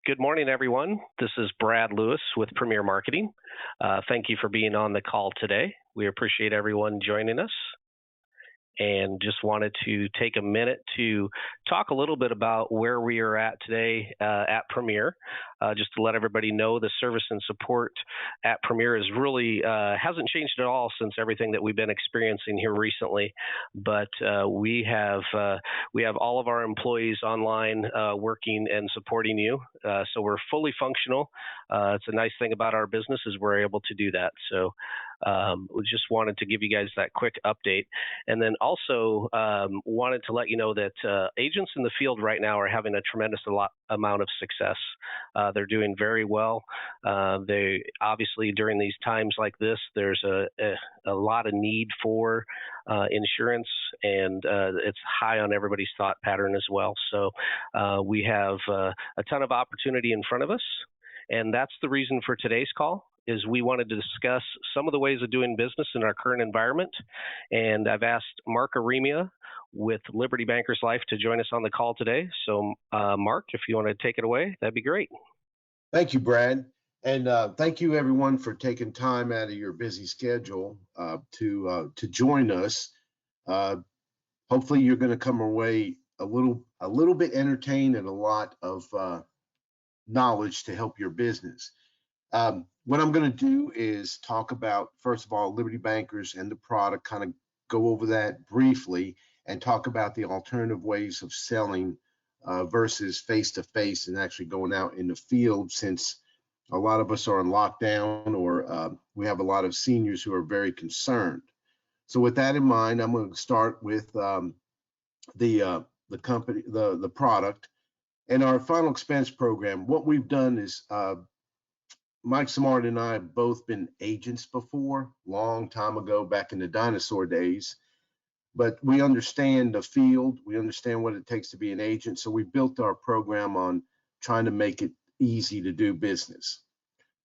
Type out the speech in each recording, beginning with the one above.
Good morning, everyone. This is Brad Lewis with Premier Marketing. Thank you for being on the call today. We appreciate everyone joining us, and just wanted to take a minute to talk a little bit about where we are at today at Premier. Just to let everybody know, the service and support at Premier is really hasn't changed at all since everything that we've been experiencing here recently. But we have all of our employees online working and supporting you. So we're fully functional. It's a nice thing about our business is we're able to do that. So we just wanted to give you guys that quick update, and then also wanted to let you know that agents in the field right now are having a tremendous amount of success. They're doing very well. They obviously, during these times like this, there's a lot of need for insurance, and it's high on everybody's thought pattern as well. So we have a ton of opportunity in front of us, and that's the reason for today's call. Is we wanted to discuss some of the ways of doing business in our current environment. And I've asked Mark Aremia with Liberty Bankers Life to join us on the call today. So Mark, if you want to take it away, that'd be great. Thank you, Brad. And thank you everyone for taking time out of your busy schedule to join us. Hopefully you're going to come away a little bit entertained and a lot of knowledge to help your business. What I'm going to do is talk about, first of all, Liberty Bankers and the product, kind of go over that briefly, and talk about the alternative ways of selling versus face-to-face and actually going out in the field, since a lot of us are on lockdown, or we have a lot of seniors who are very concerned. So with that in mind, I'm going to start with the company, the product, and our final expense program. What we've done is Mike Smart and I have both been agents before, long time ago, back in the dinosaur days, but we understand the field, we understand what it takes to be an agent, so we built our program on trying to make it easy to do business.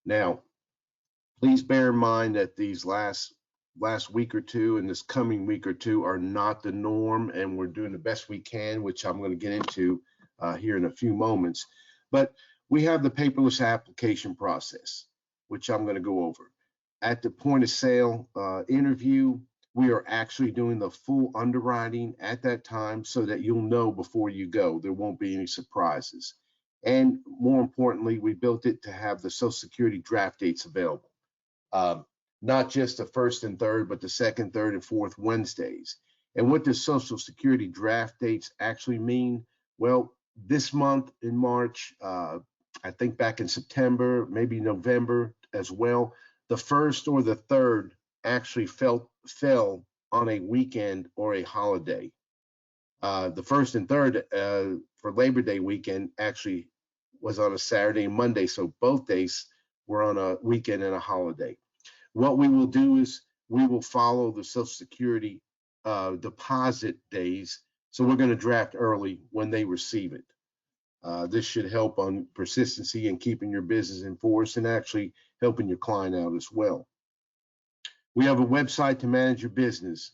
Now, please bear in mind that these last week or two and this coming week or two are not the norm, and we're doing the best we can, which I'm going to get into here in a few moments. But we have the paperless application process, which I'm going to go over. At the point of sale interview, we are actually doing the full underwriting at that time so that you'll know before you go. There won't be any surprises. And more importantly, we built it to have the Social Security draft dates available. Not just the first and third, but the second, third, and fourth Wednesdays. And what does Social Security draft dates actually mean? Well, this month in March, I think back in September, maybe November as well, the first or the third actually fell on a weekend or a holiday. The first and third for Labor Day weekend actually was on a Saturday and Monday, so both days were on a weekend and a holiday. What we will do is we will follow the Social Security deposit days, so we're going to draft early when they receive it. This should help on persistency and keeping your business in force, and actually helping your client out as well. We have a website to manage your business.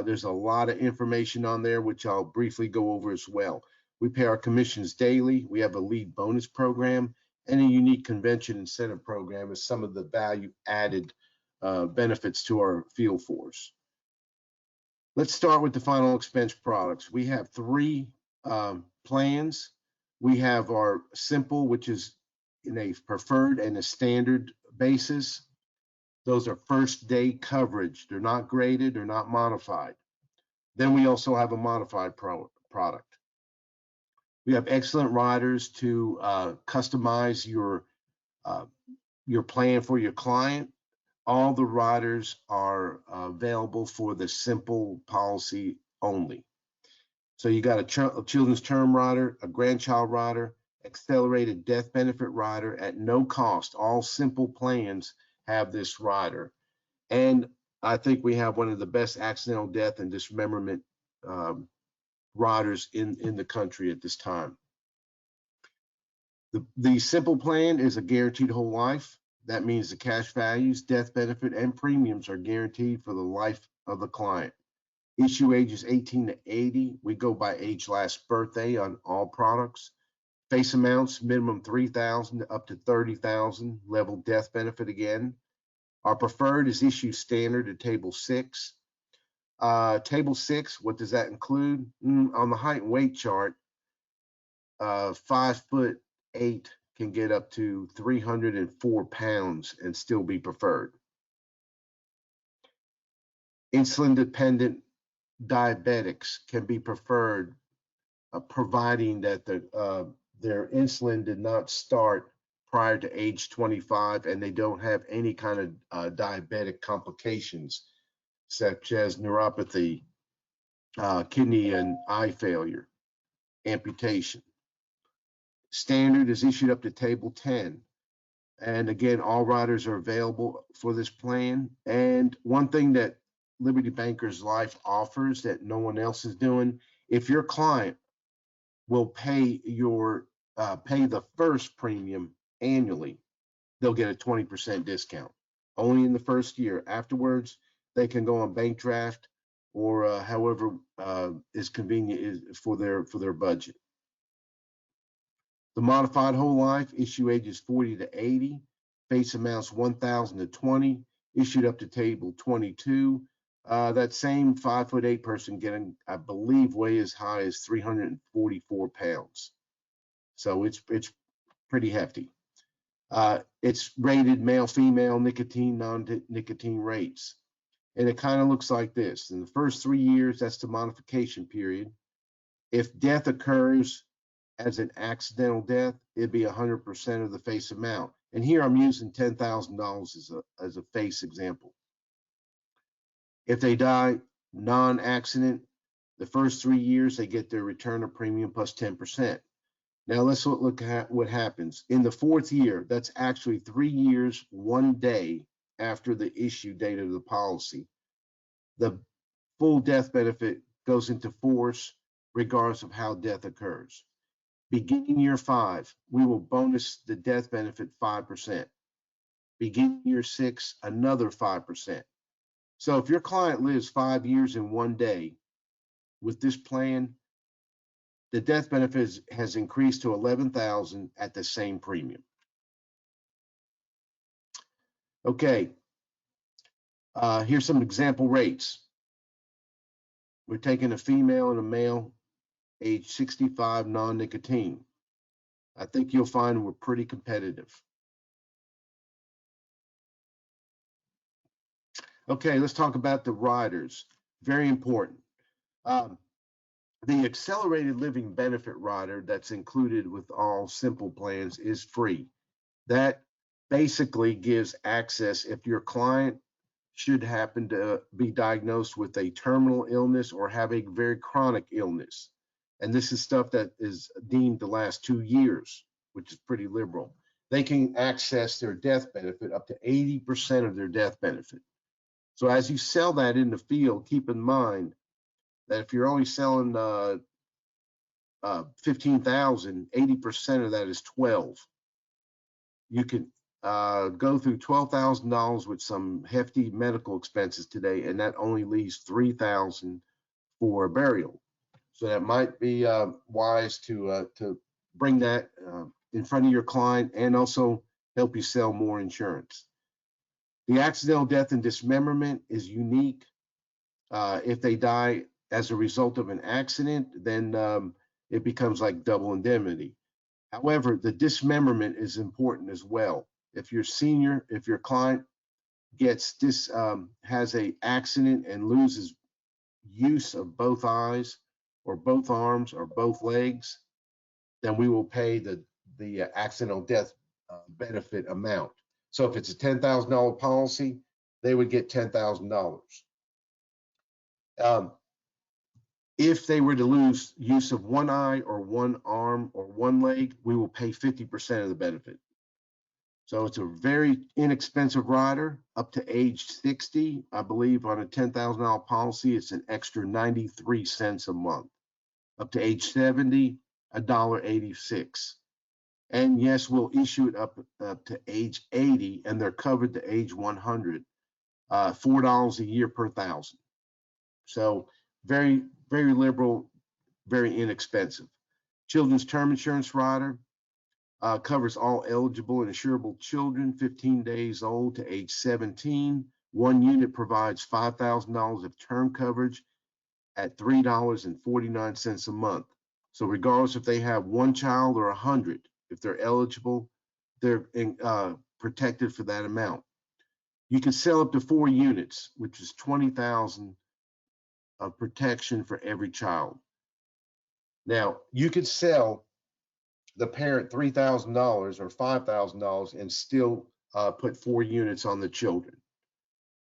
There's a lot of information on there, which I'll briefly go over as well. We pay our commissions daily. We have a lead bonus program and a unique convention incentive program as some of the value added benefits to our field force. Let's start with the final expense products. We have three plans. We have our simple, which is in a preferred and a standard basis. Those are first day coverage. They're not graded, they're not modified. Then we also have a modified product. We have excellent riders to customize your plan for your client. All the riders are available for the simple policy only. So you got a children's term rider, a grandchild rider, accelerated death benefit rider at no cost. All simple plans have this rider. And I think we have one of the best accidental death and dismemberment riders in the country at this time. The simple plan is a guaranteed whole life. That means the cash values, death benefit, and premiums are guaranteed for the life of the client. Issue ages 18 to 80. We go by age last birthday on all products. Face amounts, minimum 3,000 up to 30,000, level death benefit again. Our preferred is issue standard at table 6. Table 6, what does that include? On the height and weight chart, 5'8" can get up to 304 pounds and still be preferred. Insulin dependent diabetics can be preferred, providing that their insulin did not start prior to age 25 and they don't have any kind of diabetic complications such as neuropathy, kidney and eye failure, amputation. Standard is issued up to table 10. And again, all riders are available for this plan. And one thing that Liberty Bankers Life offers that no one else is doing, if your client will pay the first premium annually, they'll get a 20% discount only in the first year. Afterwards, they can go on bank draft or however is convenient for their budget. The modified whole life issue ages 40 to 80, face amounts 1,000 to 20, issued up to table 22. That same 5'8" person getting, I believe, weigh as high as 344 pounds. So it's pretty hefty. It's rated male, female, nicotine, non-nicotine rates. And it kind of looks like this. In the first 3 years, that's the modification period. If death occurs as an accidental death, it'd be 100% of the face amount. And here I'm using $10,000 as a face example. If they die non-accident, the first 3 years, they get their return of premium plus 10%. Now let's look at what happens. In the 4th year, that's actually 3 years, 1 day after the issue date of the policy, the full death benefit goes into force regardless of how death occurs. Beginning year 5, we will bonus the death benefit 5%. Beginning year 6, another 5%. So if your client lives 5 years in 1 day with this plan, the death benefit has increased to $11,000 at the same premium. Okay, here's some example rates. We're taking a female and a male, age 65, non-nicotine. I think you'll find we're pretty competitive. Okay, let's talk about the riders. Very important. The accelerated living benefit rider that's included with all simple plans is free. That basically gives access if your client should happen to be diagnosed with a terminal illness or have a very chronic illness. And this is stuff that is deemed to last 2 years, which is pretty liberal. They can access their death benefit up to 80% of their death benefit. So as you sell that in the field, keep in mind that if you're only selling 15,000, 80% of that is 12. You can go through $12,000 with some hefty medical expenses today, and that only leaves $3,000 for a burial. So that might be wise to bring that in front of your client and also help you sell more insurance. The accidental death and dismemberment is unique. If they die as a result of an accident, then it becomes like double indemnity. However, the dismemberment is important as well. If your client gets has a accident and loses use of both eyes or both arms or both legs, then we will pay the accidental death benefit amount. So if it's a $10,000 policy, they would get $10,000. If they were to lose use of one eye or one arm or one leg, we will pay 50% of the benefit. So it's a very inexpensive rider up to age 60. I believe on a $10,000 policy, it's an extra 93 cents a month. Up to age 70, $1.86. And yes, we'll issue it up to age 80, and they're covered to age 100, $4 a year per thousand. So very, very liberal, very inexpensive. Children's term insurance rider covers all eligible and insurable children 15 days old to age 17. One unit provides $5,000 of term coverage at $3.49 a month. So regardless if they have one child or 100, if they're eligible, they're protected for that amount. You can sell up to 4 units, which is 20,000 of protection for every child. Now, you could sell the parent $3,000 or $5,000 and still put 4 units on the children.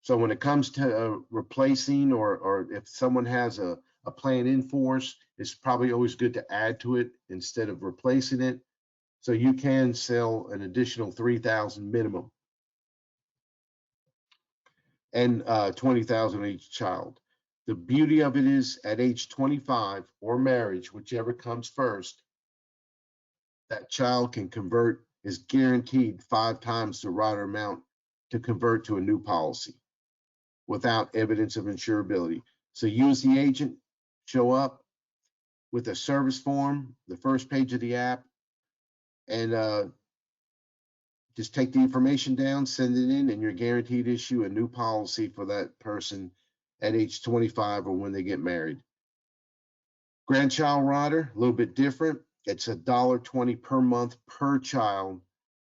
So when it comes to replacing or if someone has a plan in force, it's probably always good to add to it instead of replacing it. So you can sell an additional 3,000 minimum and 20,000 each child. The beauty of it is at age 25 or marriage, whichever comes first, that child can convert, is guaranteed 5 times the rider amount to convert to a new policy without evidence of insurability. So you as the agent show up with a service form, the first page of the app, and just take the information down, send it in, and you're guaranteed to issue a new policy for that person at age 25 or when they get married. Grandchild rider, a little bit different. It's $1.20 per month per child,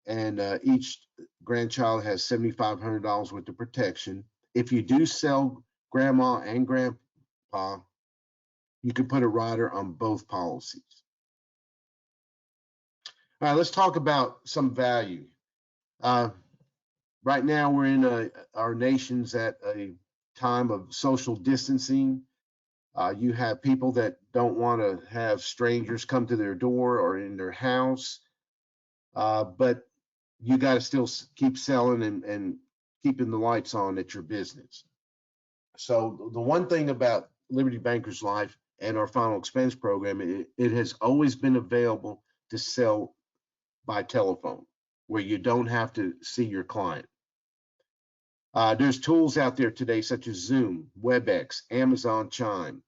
and each grandchild has $7,500 worth of protection. If you do sell grandma and grandpa, you can put a rider on both policies. All right, let's talk about some value. Right now, we're in our nation's at a time of social distancing. You have people that don't want to have strangers come to their door or in their house, but you got to still keep selling and keeping the lights on at your business. So the one thing about Liberty Bankers Life and our final expense program, it has always been available to sell by telephone, where you don't have to see your client. There's tools out there today such as Zoom, WebEx, Amazon Chime,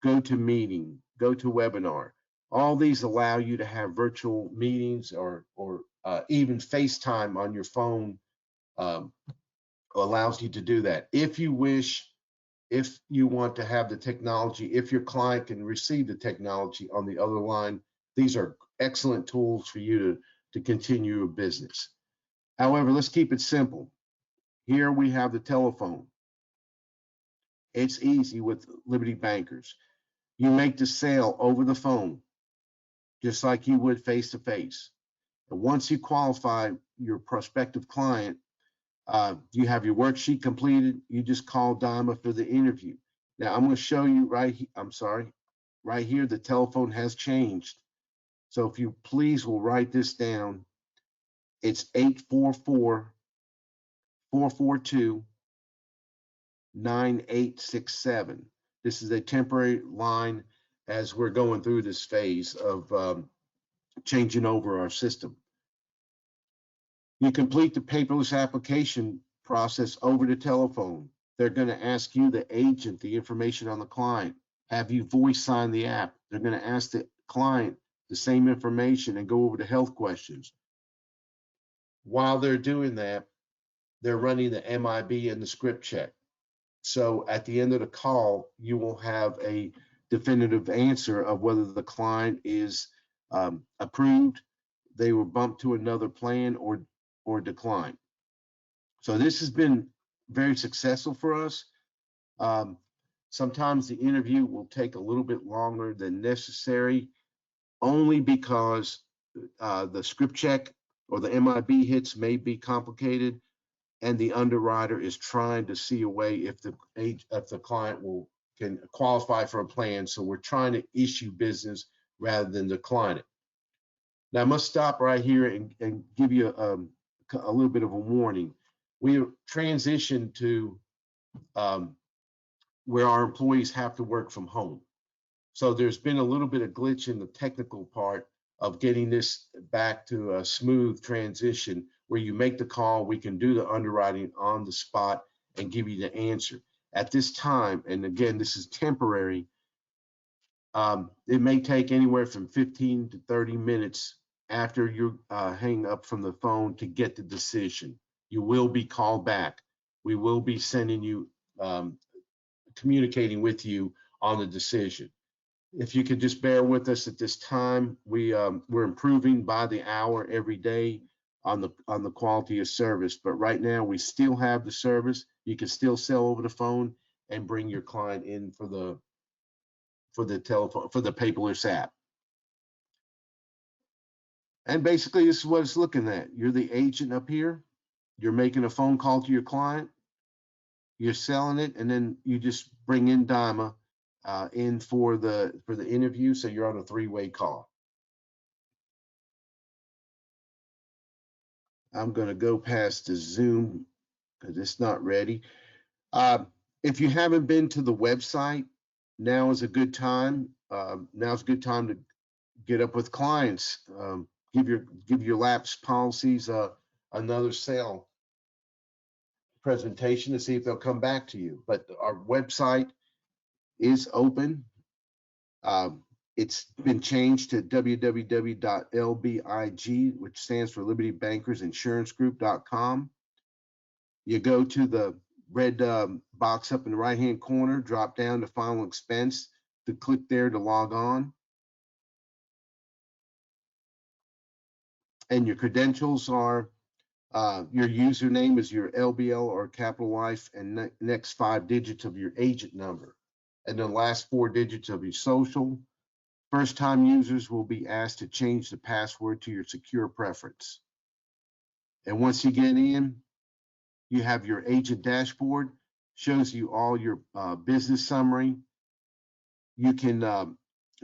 GoToMeeting, GoToWebinar. All these allow you to have virtual meetings or even FaceTime on your phone allows you to do that. If you wish, if you want to have the technology, if your client can receive the technology on the other line, these are excellent tools for you to continue your business. However, let's keep it simple. Here we have the telephone. It's easy with Liberty Bankers. You make the sale over the phone, just like you would face to face. And once you qualify your prospective client, you have your worksheet completed, you just call Dima for the interview. Now I'm going to show you right here, the telephone has changed. So if you please will write this down, it's 844-442-9867. This is a temporary line as we're going through this phase of changing over our system. You complete the paperless application process over the telephone. They're going to ask you, the agent, the information on the client. Have you voice signed the app? They're going to ask the client the same information and go over the health questions. While they're doing that, they're running the MIB and the script check. So at the end of the call, you will have a definitive answer of whether the client is approved, they were bumped to another plan, or declined. So this has been very successful for us. Sometimes the interview will take a little bit longer than necessary, only because the script check or the MIB hits may be complicated, and the underwriter is trying to see a way if the client can qualify for a plan. So we're trying to issue business rather than decline it. Now I must stop right here and give you a little bit of a warning. We transitioned to where our employees have to work from home. So there's been a little bit of glitch in the technical part of getting this back to a smooth transition where you make the call, we can do the underwriting on the spot and give you the answer. At this time, and again, this is temporary, It may take anywhere from 15 to 30 minutes after you hang up from the phone to get the decision. You will be called back. We will be sending you, communicating with you on the decision. If you could just bear with us at this time, we're improving by the hour every day on the quality of service. But right now, we still have the service. You can still sell over the phone and bring your client in for the telephone, for the paperless app. And basically, this is what it's looking at. You're the agent up here. You're making a phone call to your client. You're selling it, and then you just bring in Dima in for the interview. So you're on a three-way call. I'm going to go past the Zoom because it's not ready. If you haven't been to the website, now is a good time. Now's a good time to get up with clients. Give your lapse policies another sale presentation to see if they'll come back to you. But our website is open. It's been changed to www.lbig, which stands for Liberty Bankers Insurance Group.com. You go to the red box up in the right-hand corner, drop down to final expense, to click there to log on. And your credentials are, your username is your LBL or Capital Life, and next 5 digits of your agent number, and the last 4 digits of your social. First-time users will be asked to change the password to your secure preference. And once you get in, you have your agent dashboard, shows you all your business summary. You can,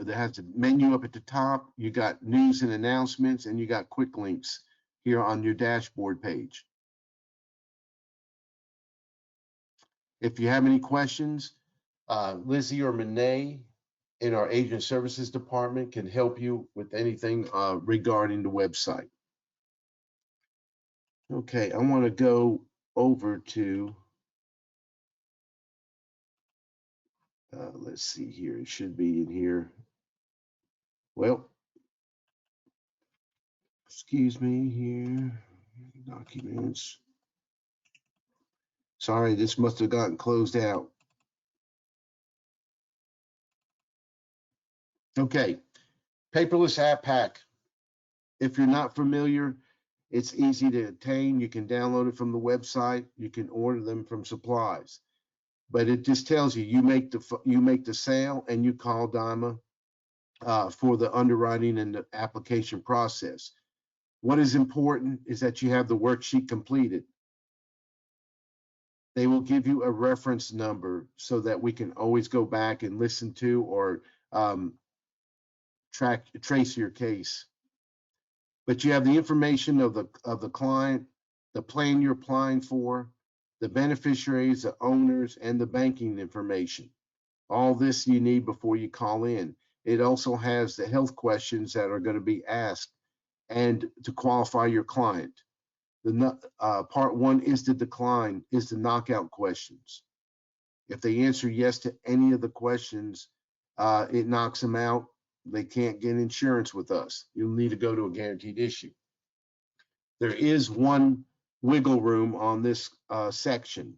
it has a menu up at the top. You got news and announcements, and you got quick links here on your dashboard page. If you have any questions, Lizzie or Renee in our agent services department can help you with anything regarding the website. Okay, I want to go over to, let's see here, it should be in here. Well, excuse me here, documents. Sorry, this must have gotten closed out. Okay, paperless app pack. If you're not familiar, it's easy to obtain. You can download it from the website. You can order them from supplies. But it just tells you, you make the sale and you call Dima for the underwriting and the application process. What is important is that you have the worksheet completed. They will give you a reference number so that we can always go back and listen to or trace your case. But you have the information of the client, the plan you're applying for, the beneficiaries, the owners, and the banking information. All this you need before you call in. It also has the health questions that are going to be asked and to qualify your client. The part 1 is the knockout questions. If they answer yes to any of the questions, it knocks them out. They can't get insurance with us. You'll need to go to a guaranteed issue. There is one wiggle room on this section.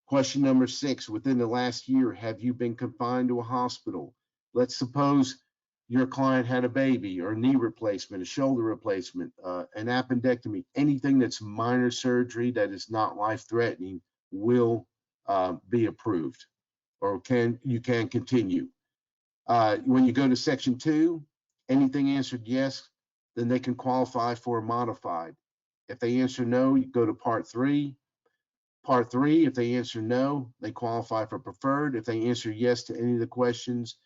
Question number 6, within the last year, have you been confined to a hospital? Let's suppose your client had a baby or a knee replacement, a shoulder replacement, an appendectomy, anything that's minor surgery that is not life-threatening will be approved, or you can continue. When you go to section 2, anything answered yes, then they can qualify for a modified. If they answer no, you go to part 3. Part 3, if they answer no, they qualify for preferred. If they answer yes to any of the questions,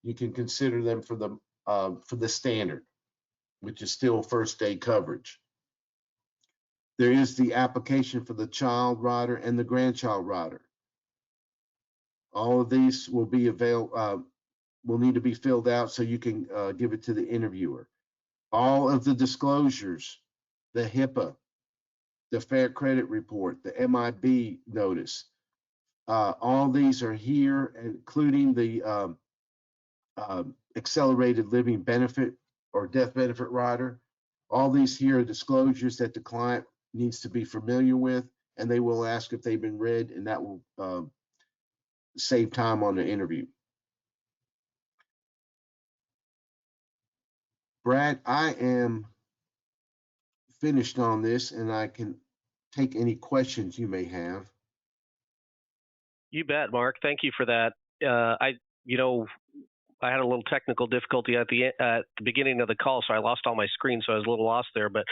you can consider them for the standard, which is still first day coverage. There is the application for the child rider and the grandchild rider. All of these will be will need to be filled out so you can give it to the interviewer. All of the disclosures, the HIPAA, the Fair Credit Report, the MIB notice, all these are here, including the accelerated living benefit or death benefit rider. All these here are disclosures that the client needs to be familiar with, and they will ask if they've been read, and that will save time on the interview. Brad, I am finished on this, and I can take any questions you may have. You bet, Mark. Thank you for that. You know, I had a little technical difficulty at the beginning of the call, so I lost all my screen, so I was a little lost there. But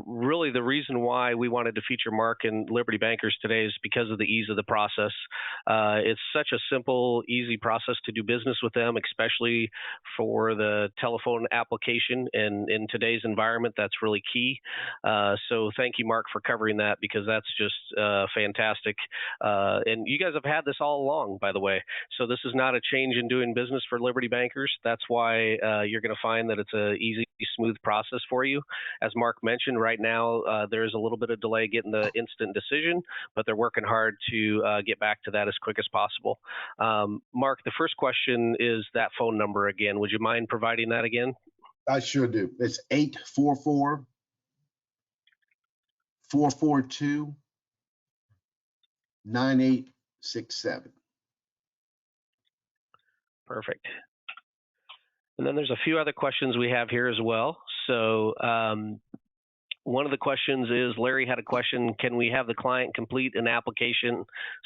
really, the reason why we wanted to feature Mark and Liberty Bankers today is because of the ease of the process. It's such a simple, easy process to do business with them, especially for the telephone application. And in today's environment, that's really key. So thank you, Mark, for covering that, because that's just fantastic. And you guys have had this all along, by the way. So this is not a change in doing business for Liberty Bankers. That's why you're going to find that it's a easy, smooth process for you. As Mark mentioned, right now there is a little bit of delay getting the instant decision, but they're working hard to get back to that as quick as possible. Mark, the first question is that phone number again. Would you mind providing that again? I sure do. It's 844-442-9867. Perfect. And then there's a few other questions we have here as well. So one of the questions is, Larry had a question: can we have the client complete an application,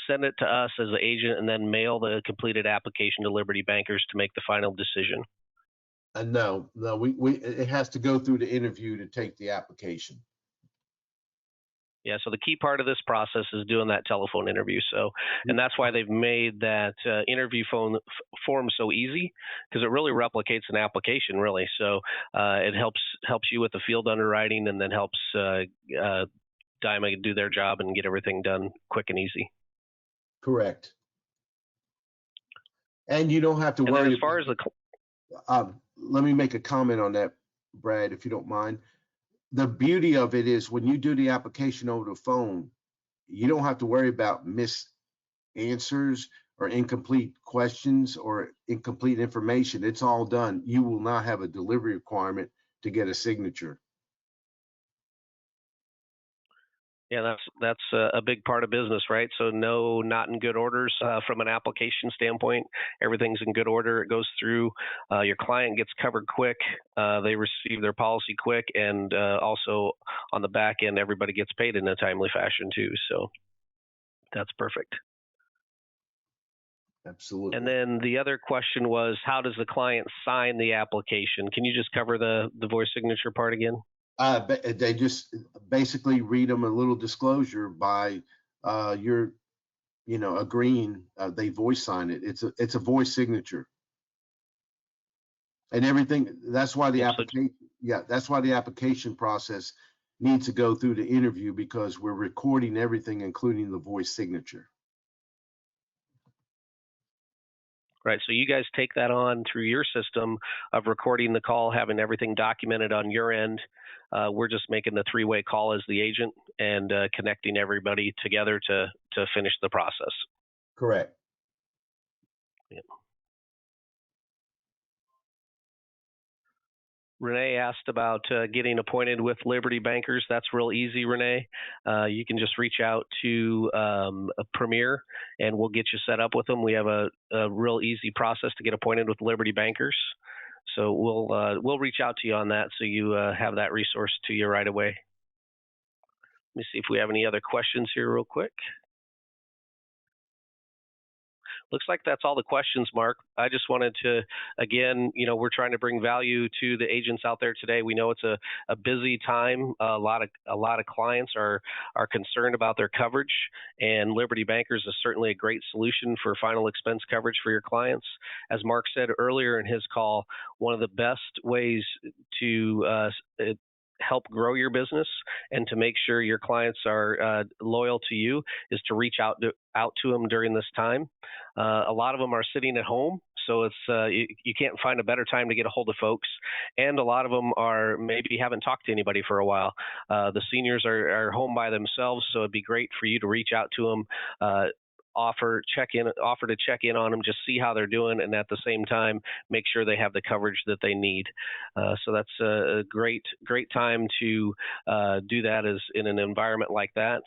send it to us as an agent, and then mail the completed application to Liberty Bankers to make the final decision? No, it has to go through the interview to take the application. Yeah, so the key part of this process is doing that telephone interview. So, and that's why they've made that interview form so easy, because it really replicates an application, really. So it helps you with the field underwriting, and then helps Dyma do their job and get everything done quick and easy. Correct. And you don't have to worry. As far as let me make a comment on that, Brad, if you don't mind. The beauty of it is, when you do the application over the phone, you don't have to worry about missed answers or incomplete questions or incomplete information. It's all done. You will not have a delivery requirement to get a signature. Yeah, that's a big part of business, right? So no, not in good orders from an application standpoint. Everything's in good order. It goes through. Your client gets covered quick. They receive their policy quick, and also on the back end, everybody gets paid in a timely fashion too. So that's perfect. Absolutely. And then the other question was, how does the client sign the application? Can you just cover the voice signature part again? They just basically read them a little disclosure by your, agreeing. They voice sign it. It's a voice signature, and everything. That's why the application. Yeah, that's why the application process needs to go through the interview, because we're recording everything, including the voice signature. Right. So you guys take that on through your system of recording the call, having everything documented on your end. We're just making the three-way call as the agent and connecting everybody together to finish the process. Correct. Yeah. Renee asked about getting appointed with Liberty Bankers. That's real easy, Renee. You can just reach out to a Premier, and we'll get you set up with them. We have a real easy process to get appointed with Liberty Bankers. So we'll reach out to you on that, so you have that resource to you right away. Let me see if we have any other questions here real quick. Looks like that's all the questions, Mark. I just wanted to, again, we're trying to bring value to the agents out there today. We know it's a busy time. A lot of clients are concerned about their coverage, and Liberty Bankers is certainly a great solution for final expense coverage for your clients. As Mark said earlier in his call, one of the best ways to help grow your business and to make sure your clients are loyal to you is to reach out to them during this time. A lot of them are sitting at home, so it's you can't find a better time to get a hold of folks. And a lot of them are maybe haven't talked to anybody for a while. The seniors are home by themselves, so it'd be great for you to reach out to them. offer to check in on them, just see how they're doing, and at the same time make sure they have the coverage that they need. So that's a great time to do that is in an environment like that.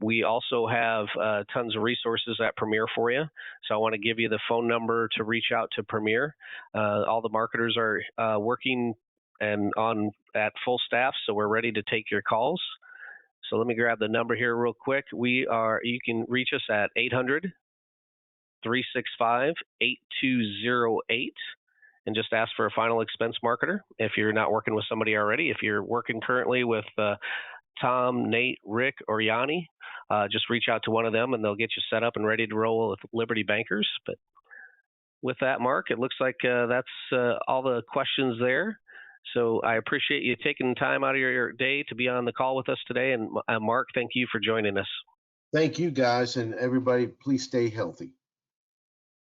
We also have tons of resources at Premier for you. So I want to give you the phone number to reach out to Premier. All the marketers are working and on at full staff, so we're ready to take your calls. So let me grab the number here real quick. You can reach us at 800-365-8208 and just ask for a final expense marketer if you're not working with somebody already. If you're working currently with Tom, Nate, Rick, or Yanni, just reach out to one of them and they'll get you set up and ready to roll with Liberty Bankers. But with that, Mark, it looks like that's all the questions there. So I appreciate you taking time out of your day to be on the call with us today. And Mark, thank you for joining us. Thank you, guys, and everybody, please stay healthy.